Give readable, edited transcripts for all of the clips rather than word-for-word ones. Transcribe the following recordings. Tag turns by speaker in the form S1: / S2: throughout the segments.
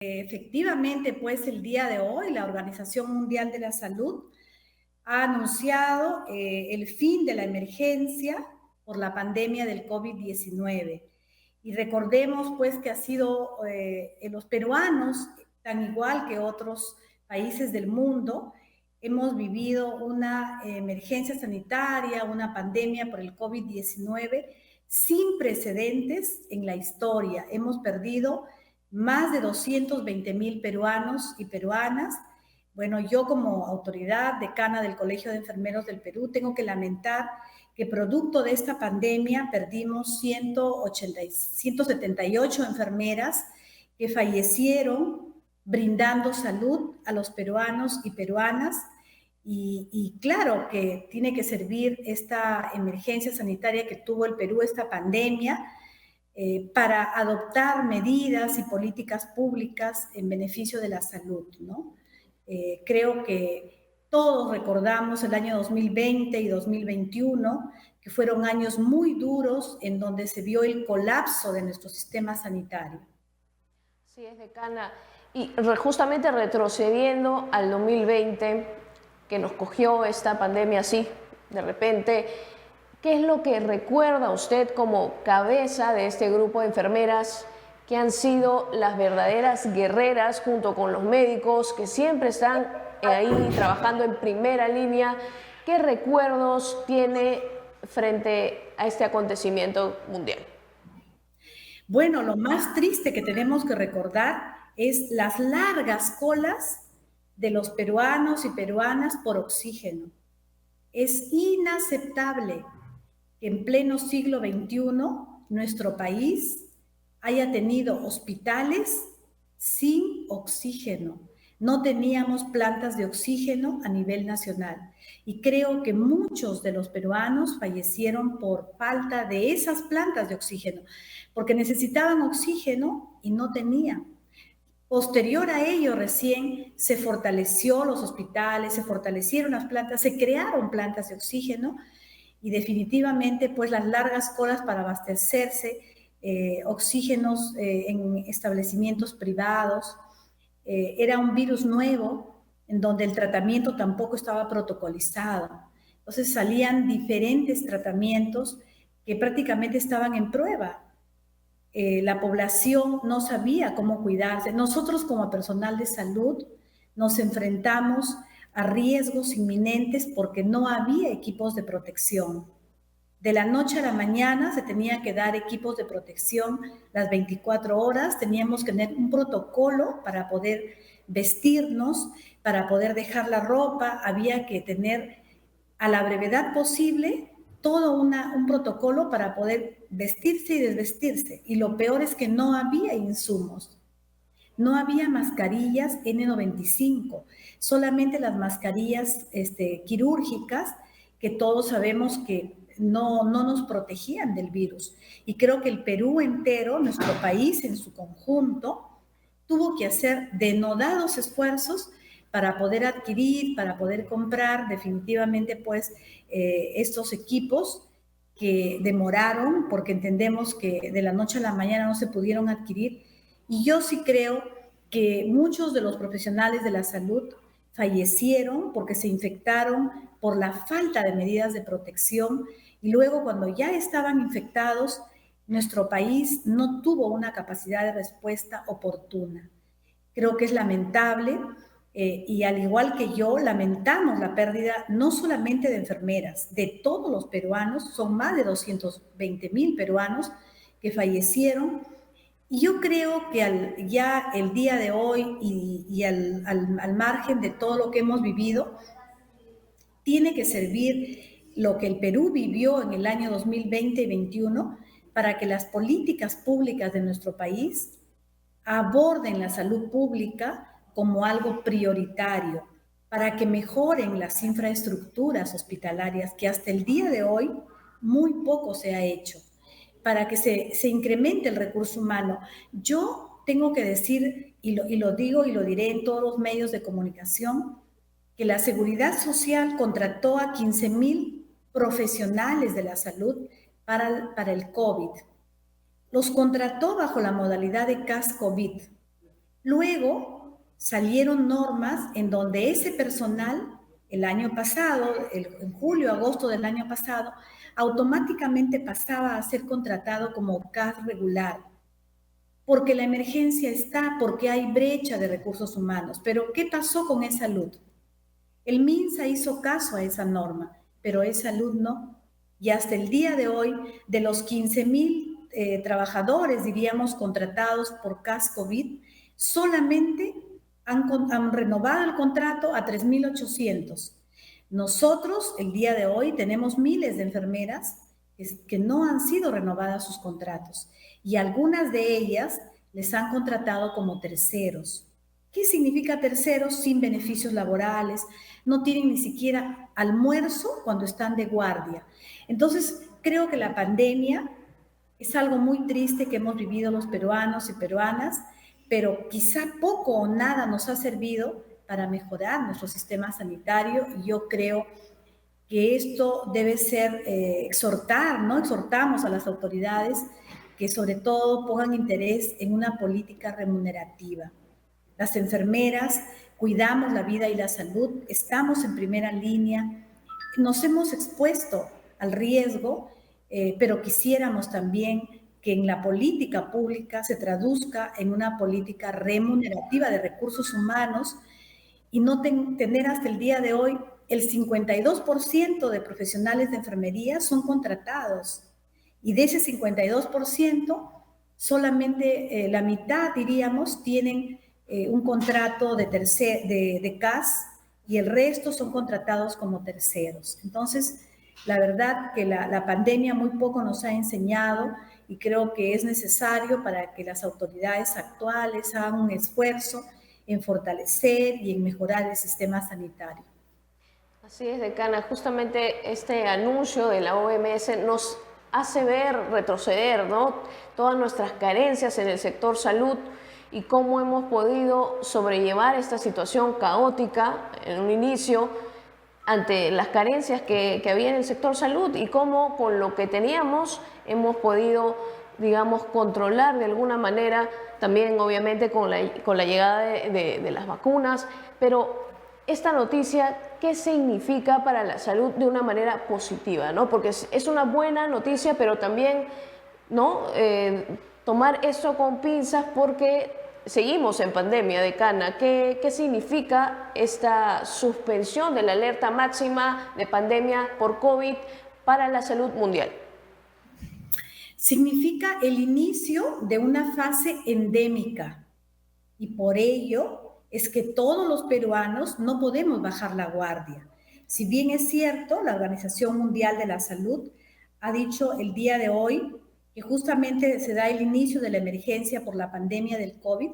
S1: Efectivamente, pues el día de hoy la Organización Mundial de la Salud ha anunciado el fin de la emergencia por la pandemia del COVID-19. Y recordemos pues que ha sido los peruanos, tan igual que otros países del mundo, hemos vivido una emergencia sanitaria, una pandemia por el COVID-19 sin precedentes en la historia. Hemos perdido más de 220,000 peruanos y peruanas. Bueno, yo como autoridad decana del Colegio de Enfermeros del Perú tengo que lamentar que producto de esta pandemia perdimos 178 enfermeras que fallecieron brindando salud a los peruanos y peruanas. Y claro que tiene que servir esta emergencia sanitaria que tuvo el Perú, esta pandemia, para adoptar medidas y políticas públicas en beneficio de la salud, ¿no? Creo que todos recordamos el año 2020 y 2021, que fueron años muy duros en donde se vio el colapso de nuestro sistema sanitario.
S2: Sí, es decana. Y justamente retrocediendo al 2020, que nos cogió esta pandemia así, de repente, ¿qué es lo que recuerda usted como cabeza de este grupo de enfermeras que han sido las verdaderas guerreras junto con los médicos que siempre están ahí trabajando en primera línea? ¿Qué recuerdos tiene frente a este acontecimiento mundial?
S1: Bueno, lo más triste que tenemos que recordar es las largas colas de los peruanos y peruanas por oxígeno. Es inaceptable que en pleno siglo XXI nuestro país haya tenido hospitales sin oxígeno. No teníamos plantas de oxígeno a nivel nacional. Y creo que muchos de los peruanos fallecieron por falta de esas plantas de oxígeno, porque necesitaban oxígeno y no tenían. Posterior a ello, recién se fortaleció los hospitales, se fortalecieron las plantas, se crearon plantas de oxígeno y definitivamente pues las largas colas para abastecerse oxígenos en establecimientos privados. Era un virus nuevo en donde el tratamiento tampoco estaba protocolizado. Entonces salían diferentes tratamientos que prácticamente estaban en prueba. La población no sabía cómo cuidarse. Nosotros como personal de salud nos enfrentamos a riesgos inminentes porque no había equipos de protección. De la noche a la mañana se tenía que dar equipos de protección las 24 horas, teníamos que tener un protocolo para poder vestirnos, para poder dejar la ropa, había que tener a la brevedad posible todo un protocolo para poder vestirse y desvestirse. Y lo peor es que no había insumos. No había mascarillas N95, solamente las mascarillas quirúrgicas, que todos sabemos que no nos protegían del virus. Y creo que el Perú entero, nuestro país en su conjunto, tuvo que hacer denodados esfuerzos para poder adquirir, para poder comprar definitivamente pues estos equipos que demoraron porque entendemos que de la noche a la mañana no se pudieron adquirir. Y yo sí creo que muchos de los profesionales de la salud fallecieron porque se infectaron por la falta de medidas de protección y luego cuando ya estaban infectados, nuestro país no tuvo una capacidad de respuesta oportuna. Creo que es lamentable y al igual que yo, lamentamos la pérdida no solamente de enfermeras, de todos los peruanos, son más de 220,000 peruanos que fallecieron. Y yo creo que ya el día de hoy y al margen de todo lo que hemos vivido, tiene que servir lo que el Perú vivió en el año 2020 y 2021 para que las políticas públicas de nuestro país aborden la salud pública como algo prioritario, para que mejoren las infraestructuras hospitalarias, que hasta el día de hoy muy poco se ha hecho, para que se incremente el recurso humano. Yo tengo que decir, y lo digo y lo diré en todos los medios de comunicación, que la Seguridad Social contrató a 15,000 profesionales de la salud para el COVID. Los contrató bajo la modalidad de CAS COVID. Luego salieron normas en donde ese personal, el año pasado, en julio, agosto del año pasado, automáticamente pasaba a ser contratado como CAS regular, porque la emergencia está, porque hay brecha de recursos humanos. Pero ¿qué pasó con E-Salud? El MINSA hizo caso a esa norma, pero E-Salud no. Y hasta el día de hoy, de los 15,000 trabajadores, diríamos, contratados por CAS COVID, solamente han renovado el contrato a 3,800. Nosotros, el día de hoy, tenemos miles de enfermeras que no han sido renovadas sus contratos y algunas de ellas les han contratado como terceros. ¿Qué significa terceros? Sin beneficios laborales, no tienen ni siquiera almuerzo cuando están de guardia. Entonces, creo que la pandemia es algo muy triste que hemos vivido los peruanos y peruanas, pero quizá poco o nada nos ha servido para mejorar nuestro sistema sanitario, y yo creo que esto debe ser exhortar, ¿no? Exhortamos a las autoridades que sobre todo pongan interés en una política remunerativa. Las enfermeras cuidamos la vida y la salud, estamos en primera línea, nos hemos expuesto al riesgo, pero quisiéramos también que en la política pública se traduzca en una política remunerativa de recursos humanos y no tener hasta el día de hoy el 52% de profesionales de enfermería son contratados. Y de ese 52%, solamente la mitad, diríamos, tienen un contrato de CAS y el resto son contratados como terceros. Entonces, la verdad que la pandemia muy poco nos ha enseñado y creo que es necesario para que las autoridades actuales hagan un esfuerzo en fortalecer y en mejorar el sistema sanitario.
S2: Así es, decana. Justamente este anuncio de la OMS nos hace ver, retroceder, ¿no? Todas nuestras carencias en el sector salud y cómo hemos podido sobrellevar esta situación caótica en un inicio ante las carencias que había en el sector salud y cómo con lo que teníamos hemos podido, digamos, controlar de alguna manera, también obviamente con la llegada de las vacunas, pero esta noticia, ¿qué significa para la salud de una manera positiva? ¿No? Porque es una buena noticia, pero también, ¿no? Tomar esto con pinzas porque seguimos en pandemia, decana. ¿Qué significa esta suspensión de la alerta máxima de pandemia por COVID para la salud mundial?
S1: Significa el inicio de una fase endémica y por ello es que todos los peruanos no podemos bajar la guardia. Si bien es cierto, la Organización Mundial de la Salud ha dicho el día de hoy que justamente se da el inicio de la emergencia por la pandemia del COVID,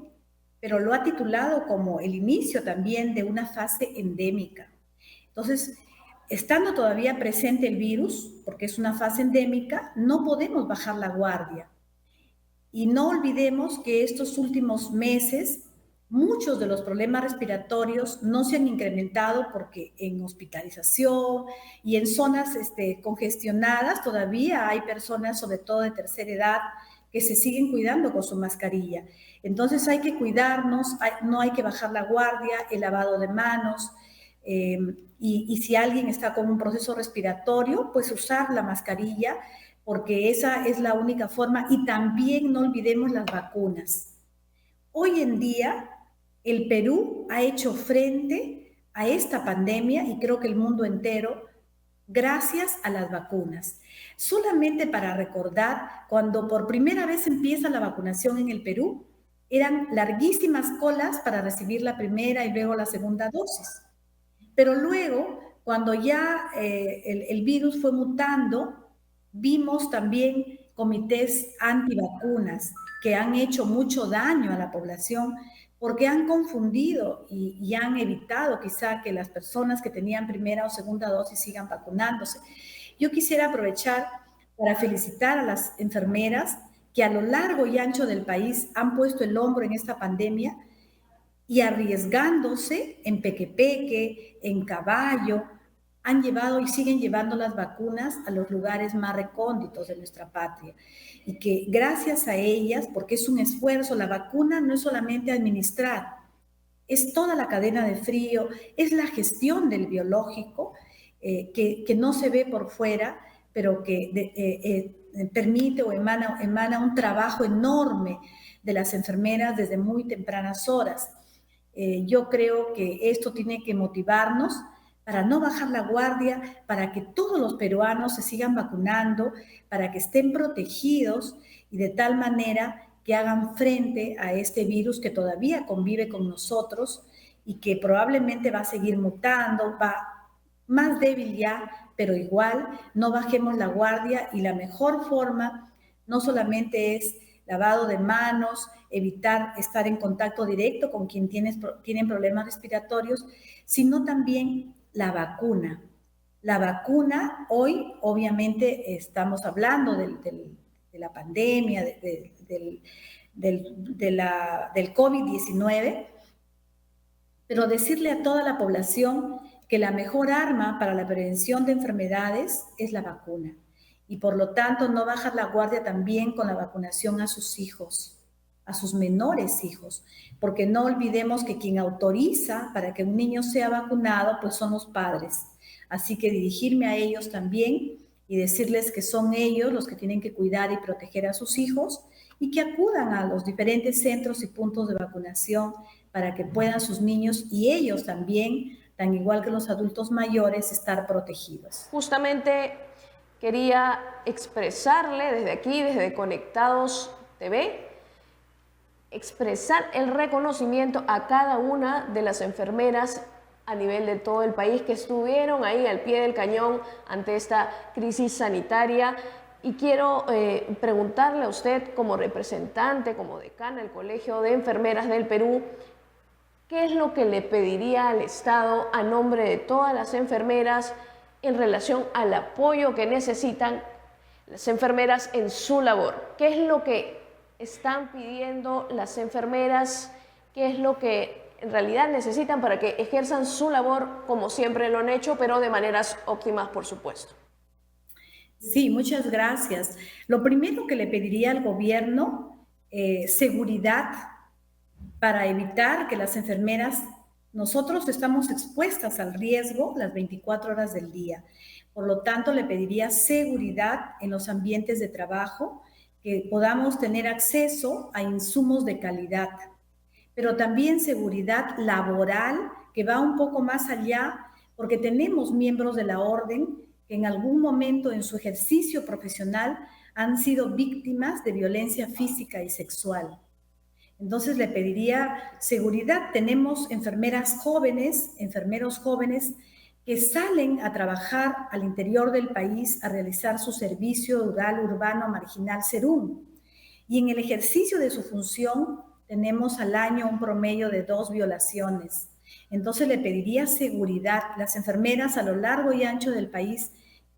S1: pero lo ha titulado como el inicio también de una fase endémica. Entonces, estando todavía presente el virus, porque es una fase endémica, no podemos bajar la guardia. Y no olvidemos que estos últimos meses muchos de los problemas respiratorios no se han incrementado porque en hospitalización y en zonas congestionadas todavía hay personas, sobre todo de tercera edad, que se siguen cuidando con su mascarilla. Entonces hay que cuidarnos, no hay que bajar la guardia, el lavado de manos, y si alguien está con un proceso respiratorio, pues usar la mascarilla, porque esa es la única forma. Y también no olvidemos las vacunas. Hoy en día, el Perú ha hecho frente a esta pandemia y creo que el mundo entero, gracias a las vacunas. Solamente para recordar, cuando por primera vez empieza la vacunación en el Perú, eran larguísimas colas para recibir la primera y luego la segunda dosis. Pero luego, cuando ya el virus fue mutando, vimos también comités antivacunas que han hecho mucho daño a la población porque han confundido y han evitado quizá que las personas que tenían primera o segunda dosis sigan vacunándose. Yo quisiera aprovechar para felicitar a las enfermeras que a lo largo y ancho del país han puesto el hombro en esta pandemia y arriesgándose en Pequepeque, en Caballo, han llevado y siguen llevando las vacunas a los lugares más recónditos de nuestra patria. Y que gracias a ellas, porque es un esfuerzo, la vacuna no es solamente administrar, es toda la cadena de frío, es la gestión del biológico, que no se ve por fuera, pero que permite o emana un trabajo enorme de las enfermeras desde muy tempranas horas. Yo creo que esto tiene que motivarnos para no bajar la guardia, para que todos los peruanos se sigan vacunando, para que estén protegidos y de tal manera que hagan frente a este virus que todavía convive con nosotros y que probablemente va a seguir mutando, va más débil ya, pero igual no bajemos la guardia, y la mejor forma no solamente es lavado de manos, evitar estar en contacto directo con quien tienen problemas respiratorios, sino también la vacuna. La vacuna, hoy obviamente estamos hablando de la pandemia, del COVID-19, pero decirle a toda la población que la mejor arma para la prevención de enfermedades es la vacuna. Y por lo tanto no bajar la guardia también con la vacunación a sus hijos, a sus menores hijos, porque no olvidemos que quien autoriza para que un niño sea vacunado pues son los padres. Así que dirigirme a ellos también y decirles que son ellos los que tienen que cuidar y proteger a sus hijos, y que acudan a los diferentes centros y puntos de vacunación para que puedan sus niños y ellos también, tan igual que los adultos mayores, estar protegidos.
S2: Justamente quería expresarle desde aquí, desde Conectados TV, expresar el reconocimiento a cada una de las enfermeras a nivel de todo el país que estuvieron ahí al pie del cañón ante esta crisis sanitaria. Y quiero preguntarle a usted, como representante, como decana del Colegio de Enfermeras del Perú, ¿qué es lo que le pediría al Estado a nombre de todas las enfermeras en relación al apoyo que necesitan las enfermeras en su labor? ¿Qué es lo que están pidiendo las enfermeras? ¿Qué es lo que en realidad necesitan para que ejerzan su labor como siempre lo han hecho, pero de maneras óptimas, por supuesto?
S1: Sí, muchas gracias. Lo primero que le pediría al gobierno, seguridad, para evitar que las enfermeras, nosotros estamos expuestas al riesgo las 24 horas del día. Por lo tanto, le pediría seguridad en los ambientes de trabajo, que podamos tener acceso a insumos de calidad, pero también seguridad laboral, que va un poco más allá, porque tenemos miembros de la orden que en algún momento en su ejercicio profesional han sido víctimas de violencia física y sexual. Entonces le pediría seguridad. Tenemos enfermeras jóvenes, enfermeros jóvenes que salen a trabajar al interior del país a realizar su servicio rural, urbano, marginal, SERUM. Y en el ejercicio de su función tenemos al año un promedio de 2 violaciones. Entonces le pediría seguridad. Las enfermeras a lo largo y ancho del país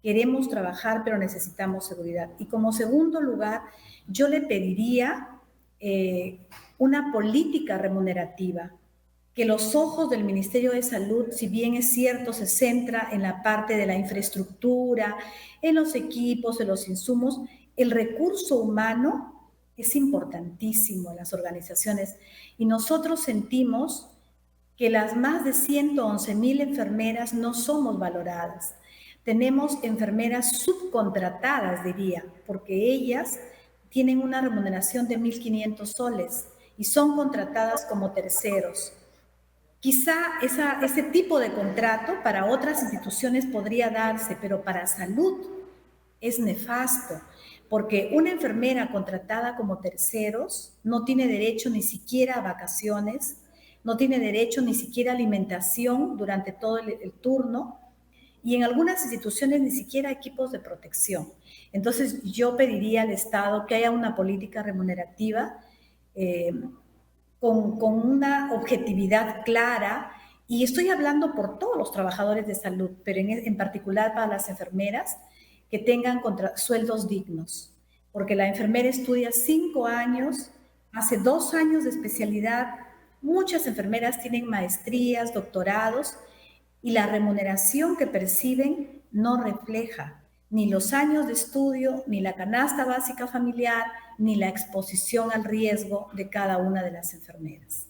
S1: queremos trabajar, pero necesitamos seguridad. Y como segundo lugar, yo le pediría una política remunerativa, que los ojos del Ministerio de Salud, si bien es cierto, se centra en la parte de la infraestructura, en los equipos, en los insumos, el recurso humano es importantísimo en las organizaciones, y nosotros sentimos que las más de 111,000 enfermeras no somos valoradas. Tenemos enfermeras subcontratadas, diría, porque ellas tienen una remuneración de 1.500 soles y son contratadas como terceros. Quizá ese tipo de contrato para otras instituciones podría darse, pero para salud es nefasto, porque una enfermera contratada como terceros no tiene derecho ni siquiera a vacaciones, no tiene derecho ni siquiera a alimentación durante todo el turno, y en algunas instituciones ni siquiera equipos de protección. Entonces yo pediría al Estado que haya una política remunerativa con una objetividad clara, y estoy hablando por todos los trabajadores de salud, pero en particular para las enfermeras, que tengan sueldos dignos, porque la enfermera estudia 5 años, hace 2 años de especialidad, muchas enfermeras tienen maestrías, doctorados, y la remuneración que perciben no refleja ni los años de estudio, ni la canasta básica familiar, ni la exposición al riesgo de cada una de las enfermeras.